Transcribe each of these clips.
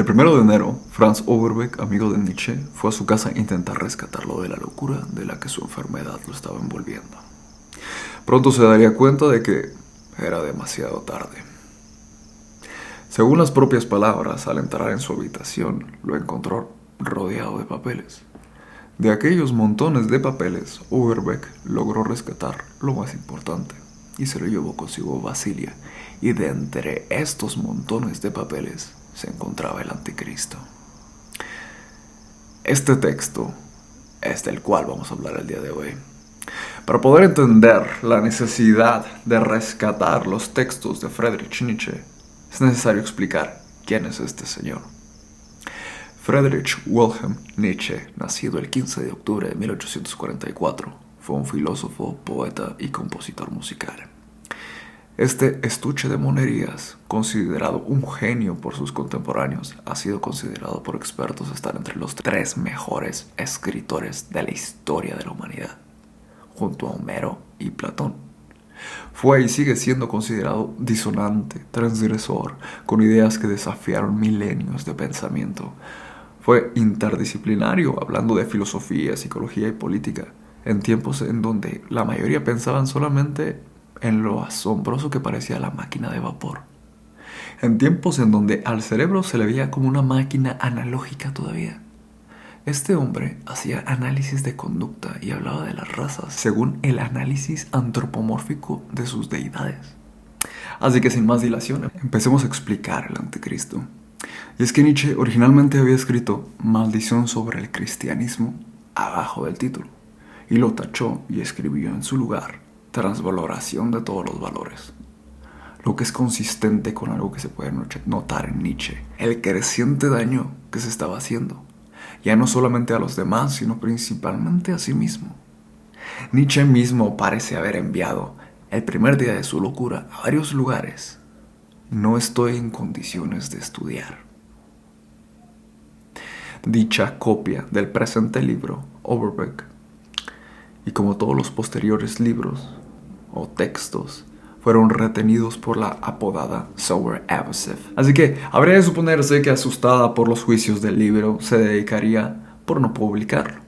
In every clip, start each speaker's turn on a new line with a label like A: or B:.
A: El 1 de enero, Franz Overbeck, amigo de Nietzsche, fue a su casa a intentar rescatarlo de la locura de la que su enfermedad lo estaba envolviendo. Pronto se daría cuenta de que era demasiado tarde. Según las propias palabras, al entrar en su habitación, lo encontró rodeado de papeles. De aquellos montones de papeles, Overbeck logró rescatar lo más importante y se lo llevó consigo a Basilia, y de entre estos montones de papeles se encontraba el Anticristo. Este texto es del cual vamos a hablar el día de hoy. Para poder entender la necesidad de rescatar los textos de Friedrich Nietzsche, es necesario explicar quién es este señor. Friedrich Wilhelm Nietzsche, nacido el 15 de octubre de 1844, fue un filósofo, poeta y compositor musical. Este estuche de monerías, considerado un genio por sus contemporáneos, ha sido considerado por expertos estar entre los 3 mejores escritores de la historia de la humanidad, junto a Homero y Platón. Fue y sigue siendo considerado disonante, transgresor, con ideas que desafiaron milenios de pensamiento. Fue interdisciplinario, hablando de filosofía, psicología y política, en tiempos en donde la mayoría pensaban solamente en lo asombroso que parecía la máquina de vapor. En tiempos en donde al cerebro se le veía como una máquina analógica todavía. Este hombre hacía análisis de conducta y hablaba de las razas según el análisis antropomórfico de sus deidades. Así que sin más dilación, empecemos a explicar el Anticristo. Y es que Nietzsche originalmente había escrito Maldición sobre el cristianismo abajo del título, y lo tachó y escribió en su lugar Transvaloración de todos los valores, lo que es consistente con algo que se puede notar en Nietzsche: el creciente daño que se estaba haciendo, ya no solamente a los demás, sino principalmente a sí mismo. Nietzsche mismo parece haber enviado, el primer día de su locura, a varios lugares. No estoy en condiciones de estudiar. Dicha copia del presente libro, Overbeck, y como todos los posteriores libros o textos, fueron retenidos por la apodada Sauer-Ebsen. Así que habría de suponerse que, asustada por los juicios del libro, se dedicaría por no publicarlo.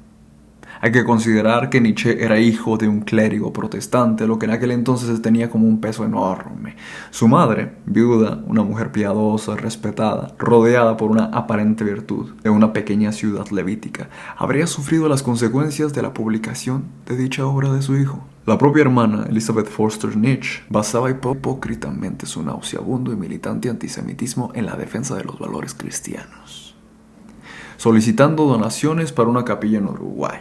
A: Hay que considerar que Nietzsche era hijo de un clérigo protestante, lo que en aquel entonces tenía como un peso enorme. Su madre, viuda, una mujer piadosa, respetada, rodeada por una aparente virtud, de una pequeña ciudad levítica, habría sufrido las consecuencias de la publicación de dicha obra de su hijo. La propia hermana, Elizabeth Forster Nietzsche, basaba hipócritamente su nauseabundo y militante antisemitismo en la defensa de los valores cristianos, solicitando donaciones para una capilla en Uruguay.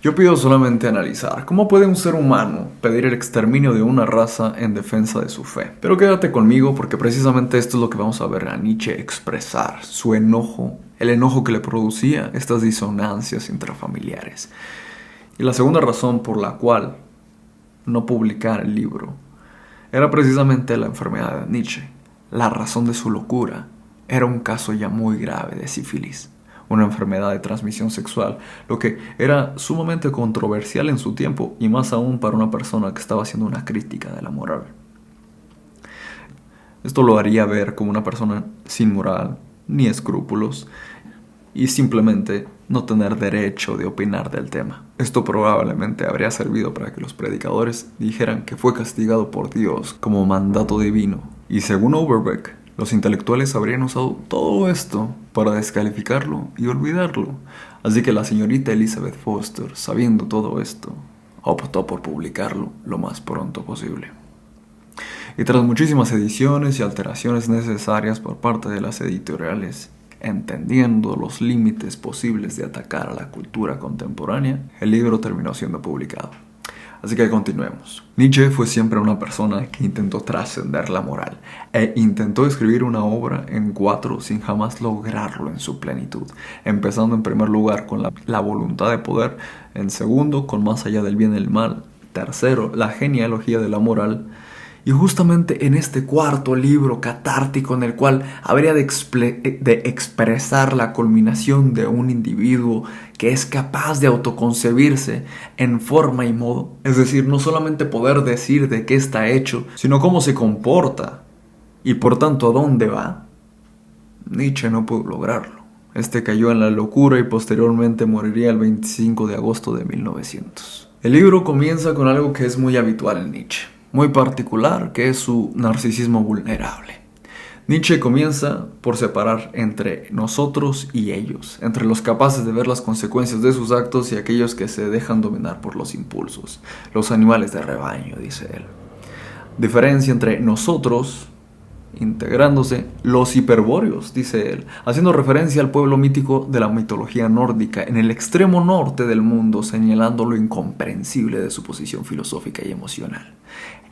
A: Yo pido solamente analizar cómo puede un ser humano pedir el exterminio de una raza en defensa de su fe. Pero quédate conmigo, porque precisamente esto es lo que vamos a ver a Nietzsche expresar: su enojo, el enojo que le producía estas disonancias intrafamiliares. Y la segunda razón por la cual no publicar el libro era precisamente la enfermedad de Nietzsche. La razón de su locura era un caso ya muy grave de sífilis, una enfermedad de transmisión sexual, lo que era sumamente controversial en su tiempo, y más aún para una persona que estaba haciendo una crítica de la moral. Esto lo haría ver como una persona sin moral ni escrúpulos, y simplemente no tener derecho de opinar del tema. Esto probablemente habría servido para que los predicadores dijeran que fue castigado por Dios como mandato divino. Y según Overbeck, los intelectuales habrían usado todo esto para descalificarlo y olvidarlo. Así que la señorita Elizabeth Forster, sabiendo todo esto, optó por publicarlo lo más pronto posible. Y tras muchísimas ediciones y alteraciones necesarias por parte de las editoriales, entendiendo los límites posibles de atacar a la cultura contemporánea, el libro terminó siendo publicado. Así que continuemos. Nietzsche fue siempre una persona que intentó trascender la moral e intentó escribir una obra en 4 sin jamás lograrlo en su plenitud, empezando en primer lugar con la voluntad de poder, en segundo con Más allá del bien y el mal, tercero la genealogía de la moral, y justamente en este 4.º libro catártico, en el cual habría de expresar la culminación de un individuo que es capaz de autoconcebirse en forma y modo, es decir, no solamente poder decir de qué está hecho, sino cómo se comporta y por tanto a dónde va, Nietzsche no pudo lograrlo. Este cayó en la locura y posteriormente moriría el 25 de agosto de 1900. El libro comienza con algo que es muy habitual en Nietzsche, muy particular, que es su narcisismo vulnerable. Nietzsche comienza por separar entre nosotros y ellos, entre los capaces de ver las consecuencias de sus actos y aquellos que se dejan dominar por los impulsos, los animales de rebaño, dice él. Diferencia entre nosotros, integrándose, los hiperbóreos, dice él, haciendo referencia al pueblo mítico de la mitología nórdica en el extremo norte del mundo, señalando lo incomprensible de su posición filosófica y emocional.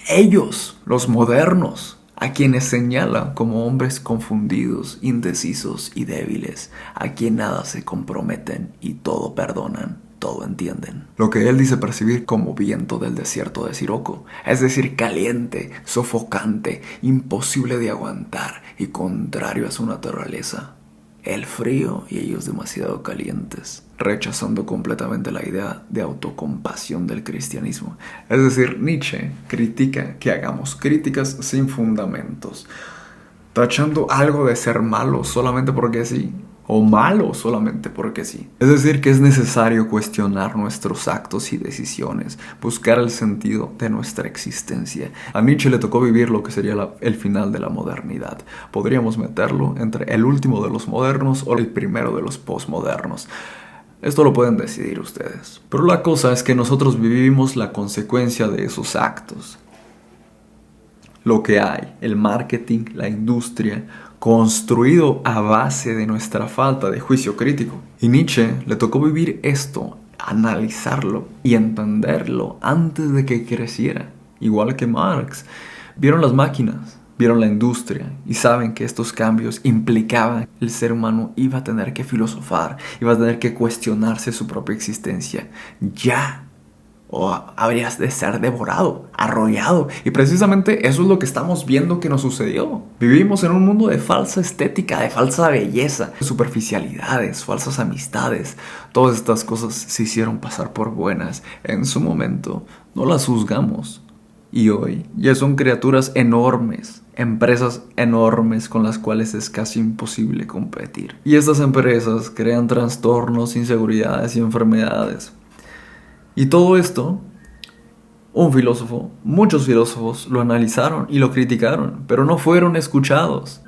A: Ellos, los modernos, a quienes señala como hombres confundidos, indecisos y débiles, a quien nada se comprometen y todo perdonan, todo entienden. Lo que él dice percibir como viento del desierto de Siroco, es decir, caliente, sofocante, imposible de aguantar y contrario a su naturaleza. El frío y ellos demasiado calientes, rechazando completamente la idea de autocompasión del cristianismo. Es decir, Nietzsche critica que hagamos críticas sin fundamentos, tachando algo de ser malo solamente porque sí, o malo solamente porque sí. Es decir, que es necesario cuestionar nuestros actos y decisiones, buscar el sentido de nuestra existencia. A Nietzsche le tocó vivir lo que sería el final de la modernidad. Podríamos meterlo entre el último de los modernos o el primero de los postmodernos. Esto lo pueden decidir ustedes. Pero la cosa es que nosotros vivimos la consecuencia de esos actos. Lo que hay, el marketing, la industria, construido a base de nuestra falta de juicio crítico. Y Nietzsche le tocó vivir esto, analizarlo y entenderlo antes de que creciera. Igual que Marx. Vieron las máquinas, vieron la industria y saben que estos cambios implicaban que el ser humano iba a tener que filosofar, iba a tener que cuestionarse su propia existencia. Ya. O habrías de ser devorado, arrollado. Y precisamente eso es lo que estamos viendo que nos sucedió. Vivimos en un mundo de falsa estética, de falsa belleza, superficialidades, falsas amistades. Todas estas cosas se hicieron pasar por buenas. En su momento no las juzgamos. Y hoy ya son criaturas enormes, empresas enormes con las cuales es casi imposible competir. Y estas empresas crean trastornos, inseguridades y enfermedades. Y todo esto, muchos filósofos lo analizaron y lo criticaron, pero no fueron escuchados.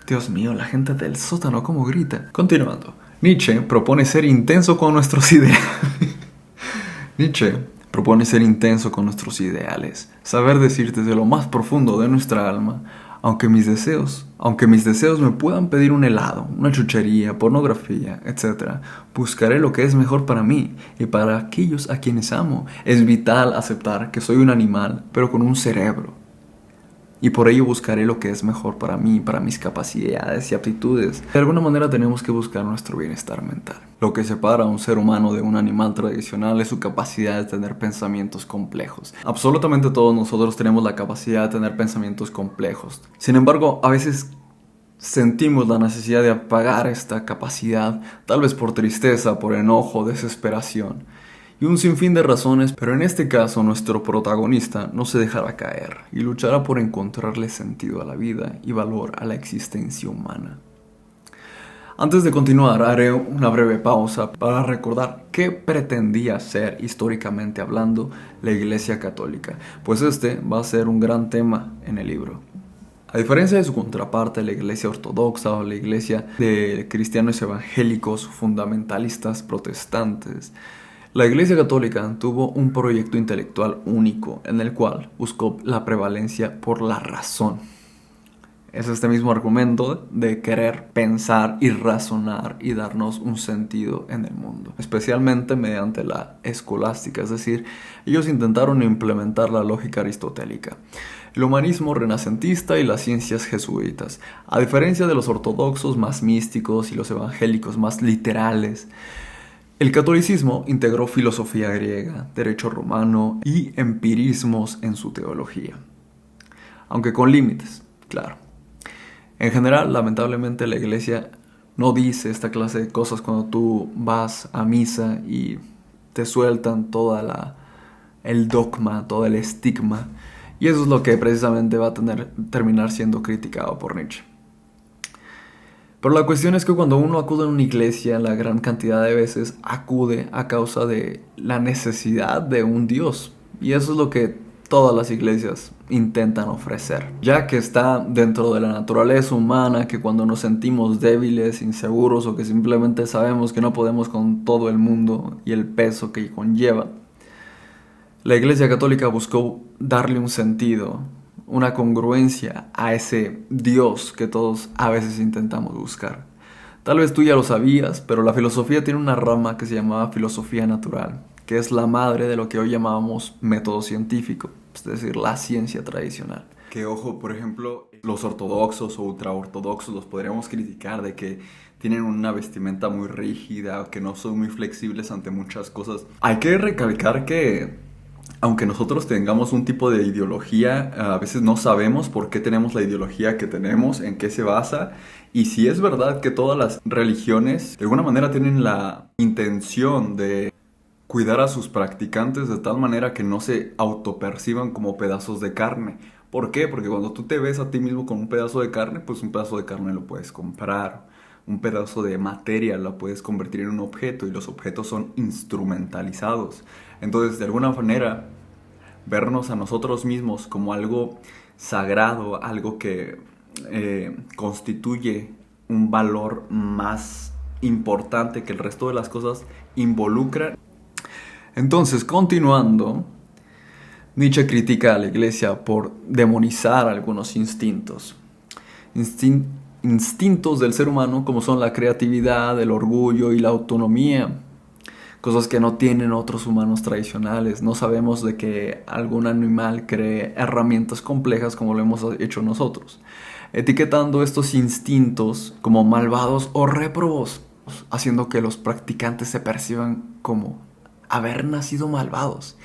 A: Dios mío, la gente del sótano cómo grita. Continuando, Nietzsche propone ser intenso con nuestros ideales. Nietzsche propone ser intenso con nuestros ideales, saber decir desde lo más profundo de nuestra alma, aunque mis deseos me puedan pedir un helado, una chuchería, pornografía, etc., buscaré lo que es mejor para mí y para aquellos a quienes amo. Es vital aceptar que soy un animal, pero con un cerebro. Y por ello buscaré lo que es mejor para mí, para mis capacidades y aptitudes. De alguna manera tenemos que buscar nuestro bienestar mental. Lo que separa a un ser humano de un animal tradicional es su capacidad de tener pensamientos complejos. Absolutamente todos nosotros tenemos la capacidad de tener pensamientos complejos. Sin embargo, a veces sentimos la necesidad de apagar esta capacidad, tal vez por tristeza, por enojo, desesperación. Y un sinfín de razones, pero en este caso nuestro protagonista no se dejará caer y luchará por encontrarle sentido a la vida y valor a la existencia humana. Antes de continuar, haré una breve pausa para recordar qué pretendía ser, históricamente hablando, la Iglesia Católica, pues este va a ser un gran tema en el libro. A diferencia de su contraparte, la Iglesia Ortodoxa o la Iglesia de cristianos evangélicos, fundamentalistas, protestantes, la Iglesia Católica tuvo un proyecto intelectual único en el cual buscó la prevalencia por la razón. Es este mismo argumento de querer pensar y razonar y darnos un sentido en el mundo, especialmente mediante la escolástica, es decir, ellos intentaron implementar la lógica aristotélica, el humanismo renacentista y las ciencias jesuitas. A diferencia de los ortodoxos más místicos y los evangélicos más literales, el catolicismo integró filosofía griega, derecho romano y empirismos en su teología, aunque con límites, claro. En general, lamentablemente, la iglesia no dice esta clase de cosas cuando tú vas a misa y te sueltan el dogma, todo el estigma. Y eso es lo que precisamente va a terminar siendo criticado por Nietzsche. Pero la cuestión es que cuando uno acude a una iglesia, la gran cantidad de veces acude a causa de la necesidad de un Dios. Y eso es lo que todas las iglesias intentan ofrecer, ya que está dentro de la naturaleza humana que cuando nos sentimos débiles, inseguros o que simplemente sabemos que no podemos con todo el mundo y el peso que conlleva, la Iglesia Católica buscó darle un sentido, una congruencia a ese Dios que todos a veces intentamos buscar. Tal vez tú ya lo sabías, pero la filosofía tiene una rama que se llamaba filosofía natural, que es la madre de lo que hoy llamamos método científico, es decir, la ciencia tradicional. Que ojo, por ejemplo, los ortodoxos o ultraortodoxos los podríamos criticar de que tienen una vestimenta muy rígida, que no son muy flexibles ante muchas cosas. Hay que recalcar que aunque nosotros tengamos un tipo de ideología, a veces no sabemos por qué tenemos la ideología que tenemos, en qué se basa. Y si es verdad que todas las religiones de alguna manera tienen la intención de cuidar a sus practicantes de tal manera que no se autoperciban como pedazos de carne. ¿Por qué? Porque cuando tú te ves a ti mismo como un pedazo de carne, pues un pedazo de carne lo puedes comprar. Un pedazo de materia la puedes convertir en un objeto y los objetos son instrumentalizados. Entonces, de alguna manera, vernos a nosotros mismos como algo sagrado, algo que constituye un valor más importante que el resto de las cosas, involucra. Entonces, continuando, Nietzsche critica a la iglesia por demonizar algunos instintos. Instintos del ser humano como son la creatividad, el orgullo y la autonomía. Cosas que no tienen otros humanos tradicionales. No sabemos de que algún animal cree herramientas complejas como lo hemos hecho nosotros. Etiquetando estos instintos como malvados o réprobos, haciendo que los practicantes se perciban como haber nacido malvados.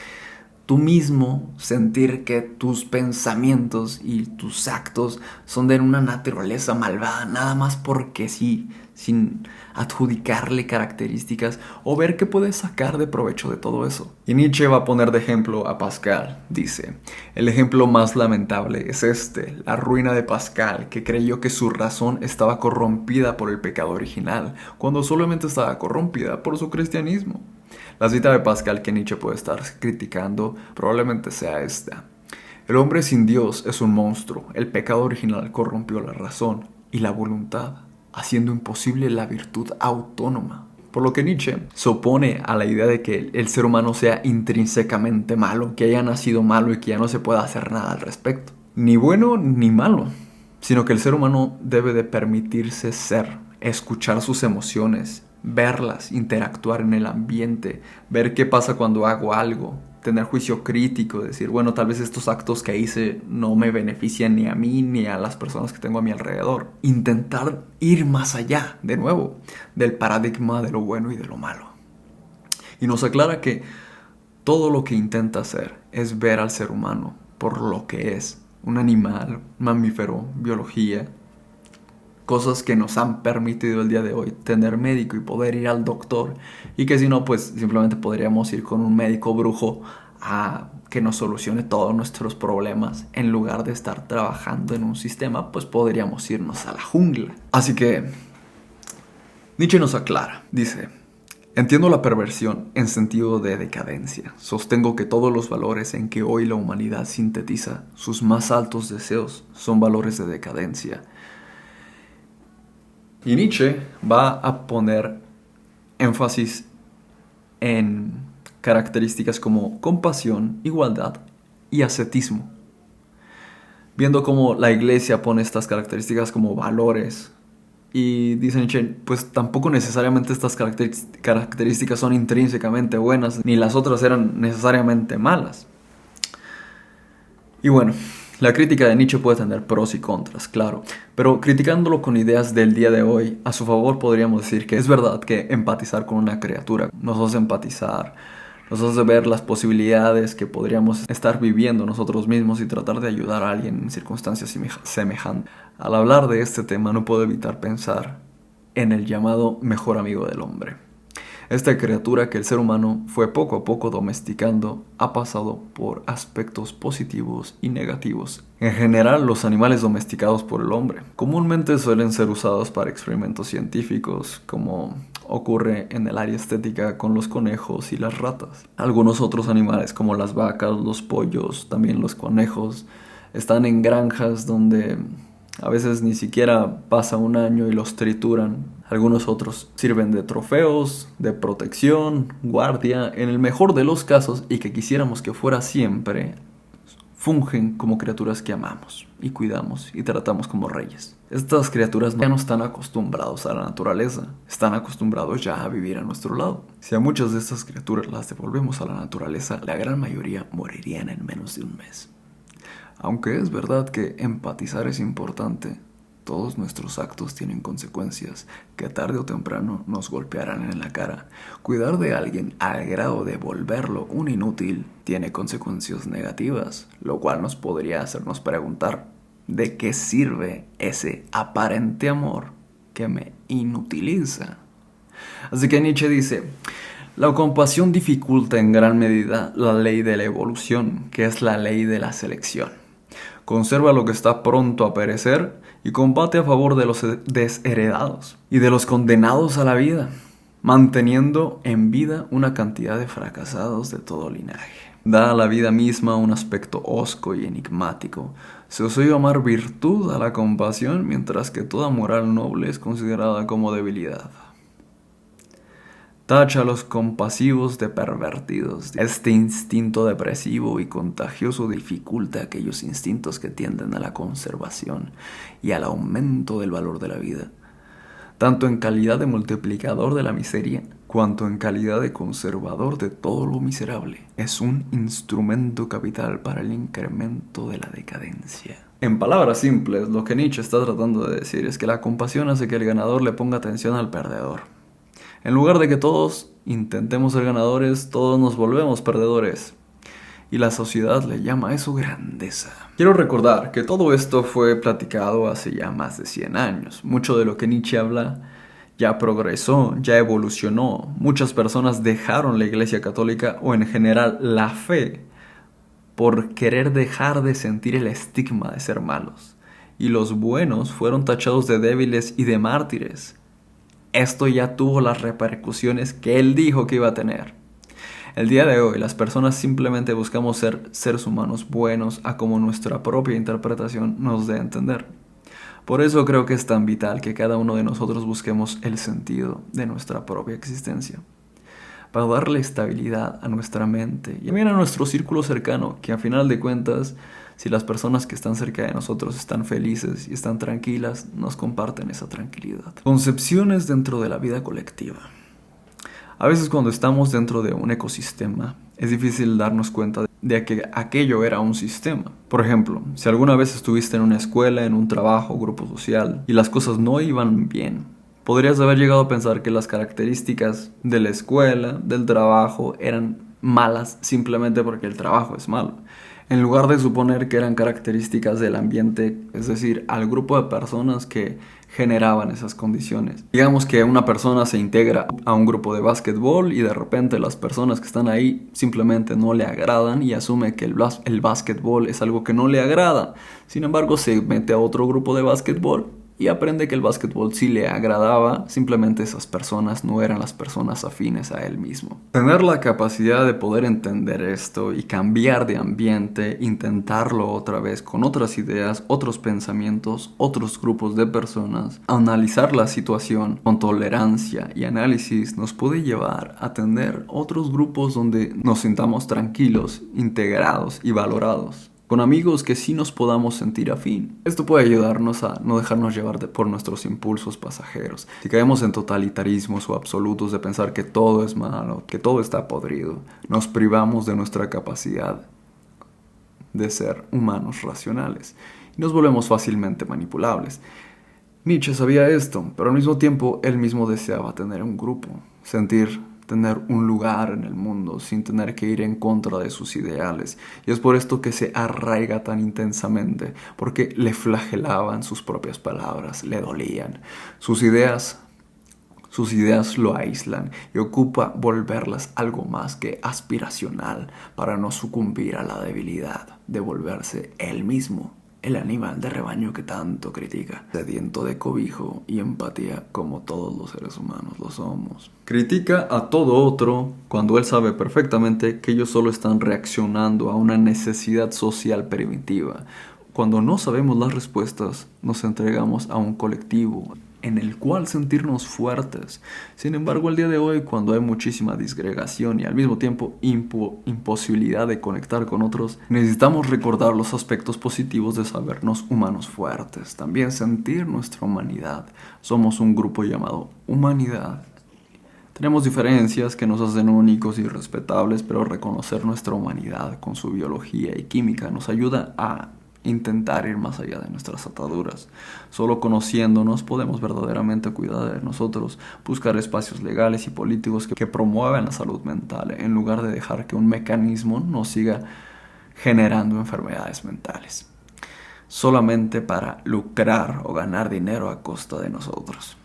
A: Tú mismo sentir que tus pensamientos y tus actos son de una naturaleza malvada, nada más porque sí, sin adjudicarle características o ver qué puedes sacar de provecho de todo eso. Y Nietzsche va a poner de ejemplo a Pascal. Dice, el ejemplo más lamentable es la ruina de Pascal, que creyó que su razón estaba corrompida por el pecado original, cuando solamente estaba corrompida por su cristianismo. La cita de Pascal que Nietzsche puede estar criticando probablemente sea esta. El hombre sin Dios es un monstruo. El pecado original corrompió la razón y la voluntad, haciendo imposible la virtud autónoma. Por lo que Nietzsche se opone a la idea de que el ser humano sea intrínsecamente malo, que haya nacido malo y que ya no se pueda hacer nada al respecto. Ni bueno ni malo, sino que el ser humano debe de permitirse ser, escuchar sus emociones, verlas, interactuar en el ambiente, ver qué pasa cuando hago algo, tener juicio crítico, decir, bueno, tal vez estos actos que hice no me benefician ni a mí ni a las personas que tengo a mi alrededor. Intentar ir más allá, de nuevo, del paradigma de lo bueno y de lo malo. Y nos aclara que todo lo que intenta hacer es ver al ser humano por lo que es, un animal, mamífero, biología, cosas que nos han permitido el día de hoy tener médico y poder ir al doctor, y que si no, pues simplemente podríamos ir con un médico brujo a que nos solucione todos nuestros problemas. En lugar de estar trabajando en un sistema, pues podríamos irnos a la jungla. Así que Nietzsche nos aclara, dice: entiendo la perversión en sentido de decadencia. Sostengo que todos los valores en que hoy la humanidad sintetiza sus más altos deseos son valores de decadencia. Y Nietzsche va a poner énfasis en características como compasión, igualdad y ascetismo. Viendo cómo la iglesia pone estas características como valores. Y dice Nietzsche, pues tampoco necesariamente estas características son intrínsecamente buenas, ni las otras eran necesariamente malas. Y bueno, la crítica de Nietzsche puede tener pros y contras, claro, pero criticándolo con ideas del día de hoy, a su favor podríamos decir que es verdad que empatizar con una criatura nos hace empatizar, nos hace ver las posibilidades que podríamos estar viviendo nosotros mismos y tratar de ayudar a alguien en circunstancias semejantes. Al hablar de este tema no puedo evitar pensar en el llamado mejor amigo del hombre. Esta criatura que el ser humano fue poco a poco domesticando ha pasado por aspectos positivos y negativos. En general, los animales domesticados por el hombre comúnmente suelen ser usados para experimentos científicos, como ocurre en el área estética con los conejos y las ratas. Algunos otros animales, como las vacas, los pollos, también los conejos, están en granjas donde a veces ni siquiera pasa un año y los trituran. Algunos otros sirven de trofeos, de protección, guardia, en el mejor de los casos, y que quisiéramos que fuera siempre, fungen como criaturas que amamos y cuidamos y tratamos como reyes. Estas criaturas ya no están acostumbrados a la naturaleza, están acostumbrados ya a vivir a nuestro lado. Si a muchas de estas criaturas las devolvemos a la naturaleza, la gran mayoría morirían en menos de un mes. Aunque es verdad que empatizar es importante, todos nuestros actos tienen consecuencias que tarde o temprano nos golpearán en la cara. Cuidar de alguien al grado de volverlo un inútil tiene consecuencias negativas, lo cual nos podría hacernos preguntar ¿de qué sirve ese aparente amor que me inutiliza? Así que Nietzsche dice: la compasión dificulta en gran medida la ley de la evolución, que es la ley de la selección. Conserva lo que está pronto a perecer y combate a favor de los desheredados y de los condenados a la vida, manteniendo en vida una cantidad de fracasados de todo linaje. Da a la vida misma un aspecto hosco y enigmático. Se os oye llamar virtud a la compasión, mientras que toda moral noble es considerada como debilidad. Tacha a los compasivos de pervertidos. Este instinto depresivo y contagioso dificulta aquellos instintos que tienden a la conservación y al aumento del valor de la vida, tanto en calidad de multiplicador de la miseria, cuanto en calidad de conservador de todo lo miserable. Es un instrumento capital para el incremento de la decadencia. En palabras simples, lo que Nietzsche está tratando de decir es que la compasión hace que el ganador le ponga atención al perdedor. En lugar de que todos intentemos ser ganadores, todos nos volvemos perdedores. Y la sociedad le llama a eso grandeza. Quiero recordar que todo esto fue platicado hace ya más de 100 años. Mucho de lo que Nietzsche habla ya progresó, ya evolucionó. Muchas personas dejaron la Iglesia Católica o en general la fe por querer dejar de sentir el estigma de ser malos. Y los buenos fueron tachados de débiles y de mártires. Esto ya tuvo las repercusiones que él dijo que iba a tener. El día de hoy, las personas simplemente buscamos ser seres humanos buenos a como nuestra propia interpretación nos dé a entender. Por eso creo que es tan vital que cada uno de nosotros busquemos el sentido de nuestra propia existencia, para darle estabilidad a nuestra mente y también a nuestro círculo cercano, que a final de cuentas, si las personas que están cerca de nosotros están felices y están tranquilas, nos comparten esa tranquilidad. Concepciones dentro de la vida colectiva. A veces cuando estamos dentro de un ecosistema, es difícil darnos cuenta de que aquello era un sistema. Por ejemplo, si alguna vez estuviste en una escuela, en un trabajo, grupo social, y las cosas no iban bien, podrías haber llegado a pensar que las características de la escuela, del trabajo, eran malas simplemente porque el trabajo es malo, en lugar de suponer que eran características del ambiente, es decir, al grupo de personas que generaban esas condiciones. Digamos que una persona se integra a un grupo de básquetbol y de repente las personas que están ahí simplemente no le agradan y asume que el básquetbol es algo que no le agrada. Sin embargo, se mete a otro grupo de básquetbol y aprende que el básquetbol sí le agradaba, simplemente esas personas no eran las personas afines a él mismo. Tener la capacidad de poder entender esto y cambiar de ambiente, intentarlo otra vez con otras ideas, otros pensamientos, otros grupos de personas, analizar la situación con tolerancia y análisis nos puede llevar a tener otros grupos donde nos sintamos tranquilos, integrados y valorados, con amigos que sí nos podamos sentir afín. Esto puede ayudarnos a no dejarnos llevar por nuestros impulsos pasajeros. Si caemos en totalitarismos o absolutos de pensar que todo es malo, que todo está podrido, nos privamos de nuestra capacidad de ser humanos racionales y nos volvemos fácilmente manipulables. Nietzsche sabía esto, pero al mismo tiempo él mismo deseaba tener un grupo, tener un lugar en el mundo sin tener que ir en contra de sus ideales. Y es por esto que se arraiga tan intensamente, porque le flagelaban sus propias palabras, le dolían. Sus ideas Sus ideas lo aíslan y ocupa volverlas algo más que aspiracional para no sucumbir a la debilidad de volverse él mismo el animal de rebaño que tanto critica, sediento de cobijo y empatía como todos los seres humanos lo somos. Critica a todo otro cuando él sabe perfectamente que ellos solo están reaccionando a una necesidad social primitiva. Cuando no sabemos las respuestas, nos entregamos a un colectivo en el cual sentirnos fuertes. Sin embargo, al día de hoy, cuando hay muchísima disgregación y al mismo tiempo imposibilidad de conectar con otros, necesitamos recordar los aspectos positivos de sabernos humanos fuertes. También sentir nuestra humanidad. Somos un grupo llamado humanidad. Tenemos diferencias que nos hacen únicos y respetables, pero reconocer nuestra humanidad con su biología y química nos ayuda a intentar ir más allá de nuestras ataduras. Solo conociéndonos podemos verdaderamente cuidar de nosotros, buscar espacios legales y políticos que promuevan la salud mental, en lugar de dejar que un mecanismo nos siga generando enfermedades mentales, solamente para lucrar o ganar dinero a costa de nosotros.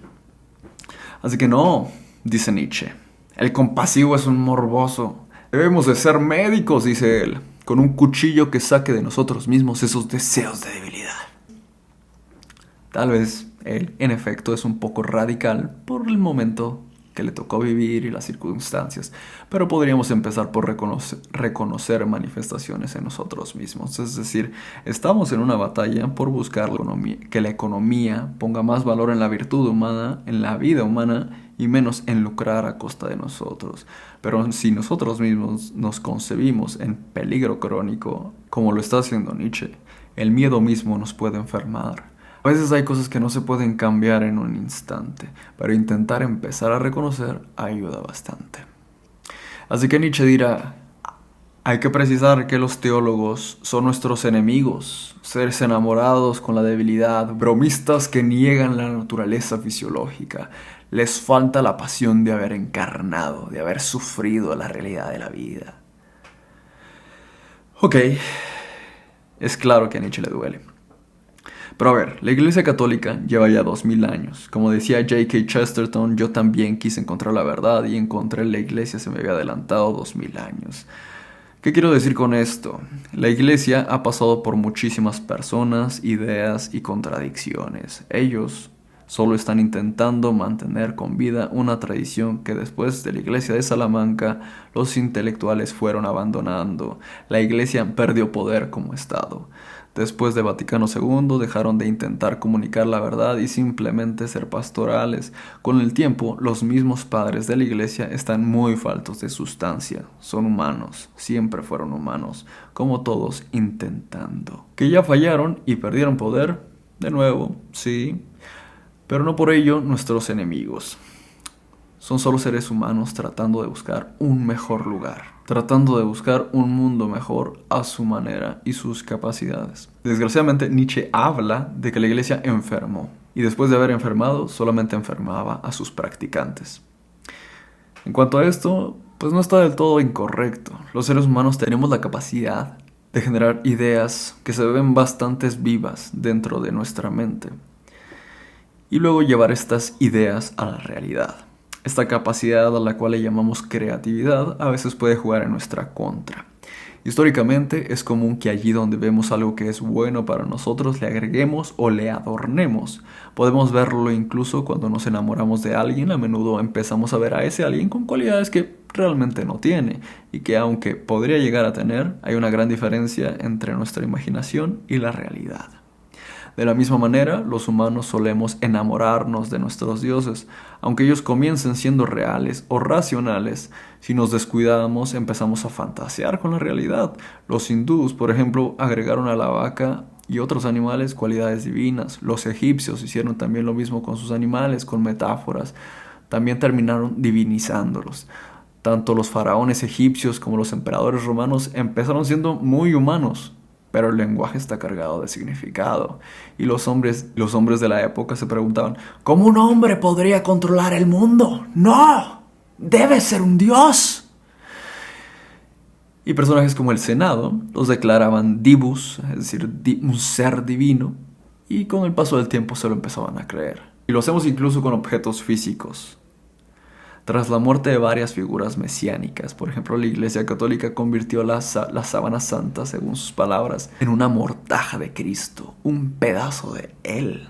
A: Así que no, dice Nietzsche, el compasivo es un morboso. Debemos de ser médicos, dice él, con un cuchillo que saque de nosotros mismos esos deseos de debilidad. Tal vez él, en efecto, es un poco radical por el momento que le tocó vivir y las circunstancias, pero podríamos empezar por reconocer manifestaciones en nosotros mismos. Es decir, estamos en una batalla por buscar que la economía ponga más valor en la virtud humana, en la vida humana, y menos en lucrar a costa de nosotros. Pero si nosotros mismos nos concebimos en peligro crónico, como lo está haciendo Nietzsche, el miedo mismo nos puede enfermar. A veces hay cosas que no se pueden cambiar en un instante, pero intentar empezar a reconocer ayuda bastante. Así que Nietzsche dirá, hay que precisar que los teólogos son nuestros enemigos, seres enamorados con la debilidad, bromistas que niegan la naturaleza fisiológica. Les falta la pasión de haber encarnado, de haber sufrido la realidad de la vida. Ok, es claro que a Nietzsche le duele. Pero a ver, la Iglesia Católica lleva ya 2000 años. Como decía J.K. Chesterton, yo también quise encontrar la verdad y encontré la Iglesia se me había adelantado 2000 años. ¿Qué quiero decir con esto? La Iglesia ha pasado por muchísimas personas, ideas y contradicciones. Ellos solo están intentando mantener con vida una tradición que después de la Iglesia de Salamanca los intelectuales fueron abandonando. La Iglesia perdió poder como Estado. Después de Vaticano II dejaron de intentar comunicar la verdad y simplemente ser pastorales. Con el tiempo, los mismos padres de la Iglesia están muy faltos de sustancia. Son humanos, siempre fueron humanos, como todos intentando. Que ya fallaron y perdieron poder, de nuevo, sí, pero no por ello nuestros enemigos. Son solo seres humanos tratando de buscar un mejor lugar, tratando de buscar un mundo mejor a su manera y sus capacidades. Desgraciadamente, Nietzsche habla de que la Iglesia enfermó, y después de haber enfermado, solamente enfermaba a sus practicantes. En cuanto a esto, pues no está del todo incorrecto. Los seres humanos tenemos la capacidad de generar ideas que se ven bastante vivas dentro de nuestra mente, y luego llevar estas ideas a la realidad. Esta capacidad a la cual le llamamos creatividad a veces puede jugar en nuestra contra. Históricamente es común que allí donde vemos algo que es bueno para nosotros le agreguemos o le adornemos. Podemos verlo incluso cuando nos enamoramos de alguien. A menudo empezamos a ver a ese alguien con cualidades que realmente no tiene y que aunque podría llegar a tener, hay una gran diferencia entre nuestra imaginación y la realidad. De la misma manera, los humanos solemos enamorarnos de nuestros dioses, aunque ellos comiencen siendo reales o racionales. Si nos descuidamos, empezamos a fantasear con la realidad. Los hindús, por ejemplo, agregaron a la vaca y otros animales cualidades divinas. Los egipcios hicieron también lo mismo con sus animales, con metáforas. También terminaron divinizándolos. Tanto los faraones egipcios como los emperadores romanos empezaron siendo muy humanos, pero el lenguaje está cargado de significado. Y los hombres de la época se preguntaban, ¿cómo un hombre podría controlar el mundo? ¡No! ¡Debe ser un dios! Y personajes como el Senado los declaraban divus, es decir, un ser divino, y con el paso del tiempo se lo empezaban a creer. Y lo hacemos incluso con objetos físicos. Tras la muerte de varias figuras mesiánicas, por ejemplo, la Iglesia Católica convirtió la sábana santa, según sus palabras, en una mortaja de Cristo, un pedazo de Él,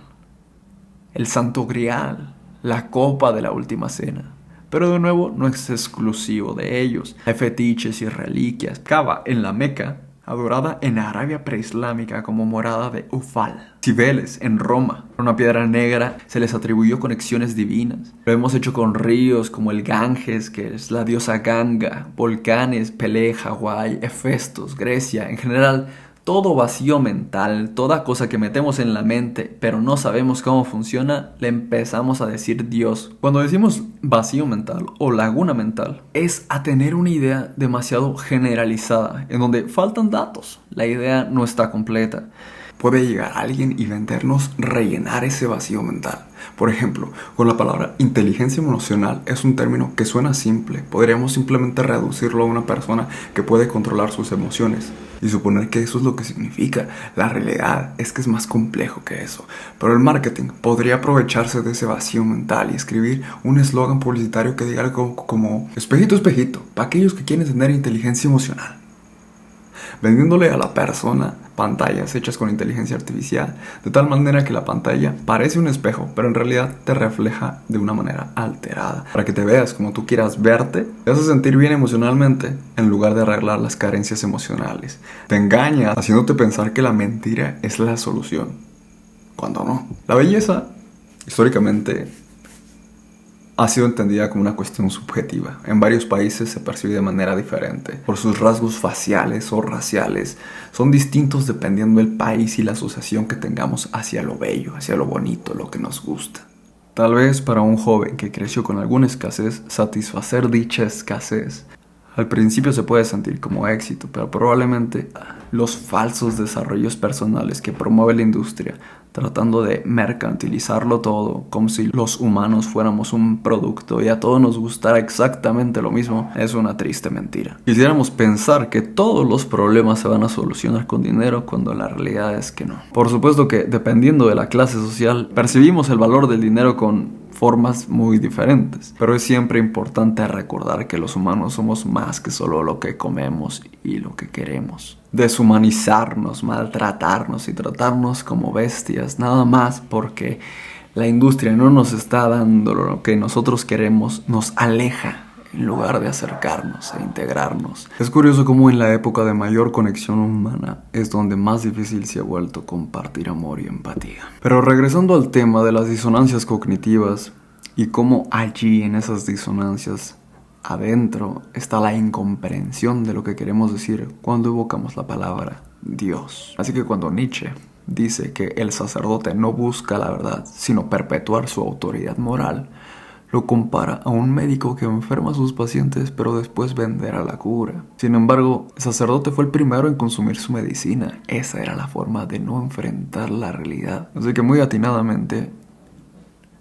A: el Santo Grial, la copa de la última cena. Pero de nuevo, no es exclusivo de ellos. Hay fetiches y reliquias. Kaaba en la Meca, adorada en Arabia preislámica como morada de Ufal. Cibeles en Roma, una piedra negra, se les atribuyó conexiones divinas. Lo hemos hecho con ríos como el Ganges, que es la diosa Ganga, volcanes, Pelé, Hawái, Hefestos, Grecia, en general. Todo vacío mental, toda cosa que metemos en la mente, pero no sabemos cómo funciona, le empezamos a decir Dios. Cuando decimos vacío mental o laguna mental, es a tener una idea demasiado generalizada, en donde faltan datos. La idea no está completa. Puede llegar alguien y vendernos rellenar ese vacío mental. Por ejemplo, con la palabra inteligencia emocional es un término que suena simple. Podríamos simplemente reducirlo a una persona que puede controlar sus emociones y suponer que eso es lo que significa. La realidad es que es más complejo que eso. Pero el marketing podría aprovecharse de ese vacío mental y escribir un eslogan publicitario que diga algo como espejito, espejito, para aquellos que quieren tener inteligencia emocional, vendiéndole a la persona pantallas hechas con inteligencia artificial, de tal manera que la pantalla parece un espejo, pero en realidad te refleja de una manera alterada, para que te veas como tú quieras verte, te hace sentir bien emocionalmente, en lugar de arreglar las carencias emocionales. Te engaña haciéndote pensar que la mentira es la solución, cuando no. La belleza, históricamente, ha sido entendida como una cuestión subjetiva. En varios países se percibe de manera diferente. Por sus rasgos faciales o raciales, son distintos dependiendo del país y la asociación que tengamos hacia lo bello, hacia lo bonito, lo que nos gusta. Tal vez para un joven que creció con alguna escasez, satisfacer dicha escasez al principio se puede sentir como éxito, pero probablemente los falsos desarrollos personales que promueve la industria, tratando de mercantilizarlo todo, como si los humanos fuéramos un producto y a todos nos gustara exactamente lo mismo, es una triste mentira. Quisiéramos pensar que todos los problemas se van a solucionar con dinero, cuando la realidad es que no. Por supuesto que, dependiendo de la clase social, percibimos el valor del dinero con formas muy diferentes, pero es siempre importante recordar que los humanos somos más que solo lo que comemos y lo que queremos. Deshumanizarnos, maltratarnos y tratarnos como bestias, nada más porque la industria no nos está dando lo que nosotros queremos, nos aleja en lugar de acercarnos e integrarnos. Es curioso cómo en la época de mayor conexión humana es donde más difícil se ha vuelto compartir amor y empatía. Pero regresando al tema de las disonancias cognitivas y cómo allí en esas disonancias adentro está la incomprensión de lo que queremos decir cuando evocamos la palabra Dios. Así que cuando Nietzsche dice que el sacerdote no busca la verdad, sino perpetuar su autoridad moral, lo compara a un médico que enferma a sus pacientes pero después venderá la cura. Sin embargo, el sacerdote fue el primero en consumir su medicina. Esa era la forma de no enfrentar la realidad. Así que muy atinadamente,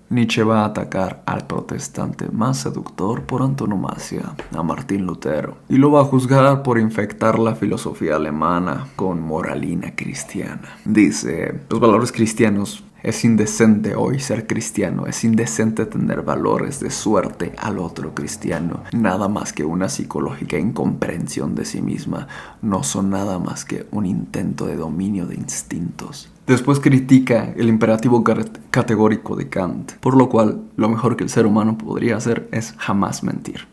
A: Nietzsche va a atacar al protestante más seductor por antonomasia, a Martín Lutero, y lo va a juzgar por infectar la filosofía alemana con moralina cristiana. Dice, los valores cristianos: es indecente hoy ser cristiano, es indecente tener valores de suerte al otro cristiano. Nada más que una psicológica incomprensión de sí misma, no son nada más que un intento de dominio de instintos. Después critica el imperativo categórico de Kant, por lo cual lo mejor que el ser humano podría hacer es jamás mentir.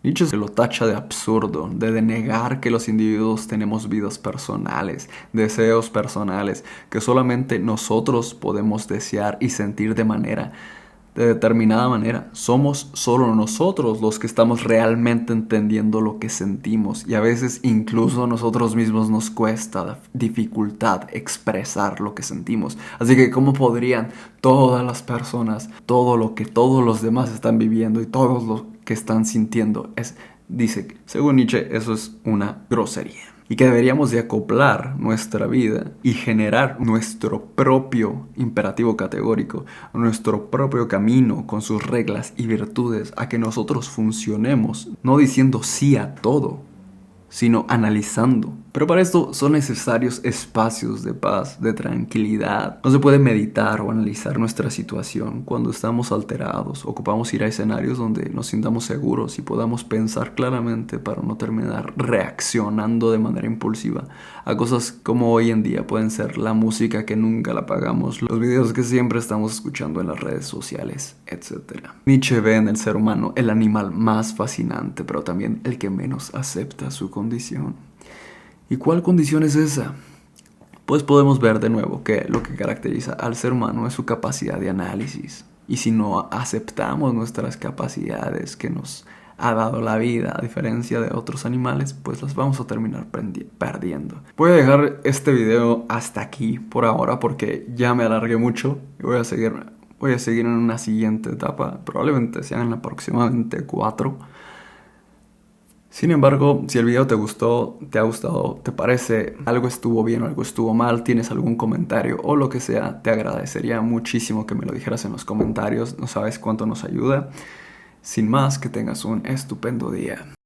A: Nietzsche se lo tacha de absurdo, de denegar que los individuos tenemos vidas personales, deseos personales, que solamente nosotros podemos desear y sentir de determinada manera. Somos solo nosotros los que estamos realmente entendiendo lo que sentimos, y a veces incluso a nosotros mismos nos cuesta dificultad expresar lo que sentimos. Así que ¿cómo podrían todas las personas, todo lo que todos los demás están viviendo y todos los que están sintiendo? Dice que, según Nietzsche, eso es una grosería. Y que deberíamos de acoplar nuestra vida y generar nuestro propio imperativo categórico, nuestro propio camino con sus reglas y virtudes, a que nosotros funcionemos, no diciendo sí a todo, sino analizando
B: Pero para esto son necesarios espacios de paz, de tranquilidad. No se puede meditar o analizar nuestra situación cuando estamos alterados. Ocupamos ir a escenarios donde nos sintamos seguros y podamos pensar claramente para no terminar reaccionando de manera impulsiva a cosas como hoy en día pueden ser la música que nunca la pagamos, los videos que siempre estamos escuchando en las redes sociales, etc. Nietzsche ve en el ser humano el animal más fascinante, pero también el que menos acepta su condición. ¿Y cuál condición es esa? Pues podemos ver de nuevo que lo que caracteriza al ser humano es su capacidad de análisis. Y si no aceptamos nuestras capacidades que nos ha dado la vida, a diferencia de otros animales, pues las vamos a terminar perdiendo. Voy a dejar este video hasta aquí por ahora porque ya me alargué mucho y voy a seguir en una siguiente etapa. Probablemente sean aproximadamente 4. Sin embargo, si el video te gustó, te ha gustado, te parece algo estuvo bien o algo estuvo mal, tienes algún comentario o lo que sea, te agradecería muchísimo que me lo dijeras en los comentarios. No sabes cuánto nos ayuda. Sin más, que tengas un estupendo día.